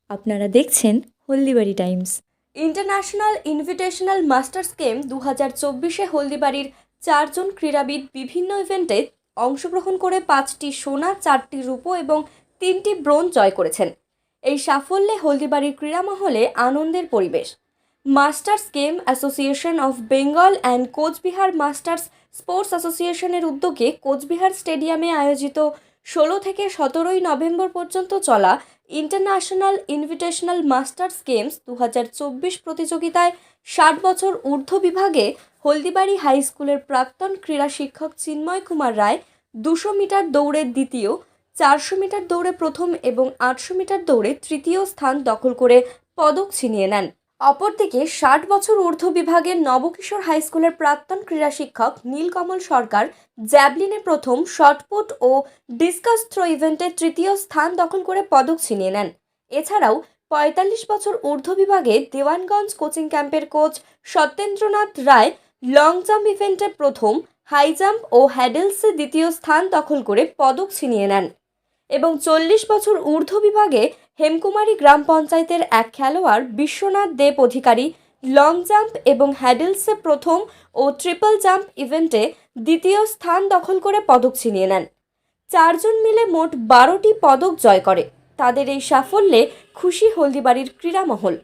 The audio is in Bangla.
আপনারা দেখছেন Haldibari Times. International invitational masters game 2024-এ হলদিবাড়ির 4 জন ক্রীড়াবিদ বিভিন্ন ইভেন্টে অংশগ্রহণ করে 5টি সোনা, 4টি রূপো এবং 3টি ব্রোঞ্জ জয় করেছেন। এই সাফল্যে হলদিবাড়ির ক্রীড়া মহলে আনন্দের পরিবেশ। Masters game association of Bengal and Coochbehar masters sports অ্যাসোসিয়েশনের উদ্যোগে কোচবিহার স্টেডিয়ামে আয়োজিত 16 থেকে 17 নভেম্বর পর্যন্ত চলা ইন্টারন্যাশনাল ইনভিটেশনাল মাস্টার্স গেমস 2024 প্রতিযোগিতায় 60 বছর ঊর্ধ্ব বিভাগে হলদিবাড়ি হাই স্কুলের প্রাক্তন ক্রীড়া শিক্ষক চিন্ময় কুমার রায় 200 মিটার দৌড়ে দ্বিতীয়, 400 মিটার দৌড়ে প্রথম এবং 800 মিটার দৌড়ে তৃতীয় স্থান দখল করে পদক ছিনিয়ে নেন। অপরদিকে 60 বছর ঊর্ধ্ব বিভাগের নবকিশোর হাই স্কুলের প্রাক্তন ক্রীড়া শিক্ষক নীলকমল সরকার জ্যাভলিনে প্রথম, শটপুট ও ডিসকাস থ্রো ইভেন্টে তৃতীয় স্থান দখল করে পদক ছিনিয়ে নেন। এছাড়াও 45 বছর ঊর্ধ্ব বিভাগে দেওয়ানগঞ্জ কোচিং ক্যাম্পের কোচ সত্যেন্দ্রনাথ রায় লং জাম্প ইভেন্টে প্রথম, হাই জাম্প ও হ্যাডেলসে দ্বিতীয় স্থান দখল করে পদক ছিনিয়ে নেন। এবং 40 বছর ঊর্ধ্ব বিভাগে হেমকুমারী গ্রাম পঞ্চায়েতের এক খেলোয়াড় বিশ্বনাথ দেব অধিকারী লং জাম্প এবং হ্যাডেলসে প্রথম ও ট্রিপল জাম্প ইভেন্টে দ্বিতীয় স্থান দখল করে পদক ছিনিয়ে নেন। 4 জন মিলে মোট 12টি পদক জয় করে। তাদের এই সাফল্যে খুশি হলদিবাড়ির ক্রীড়া মহল।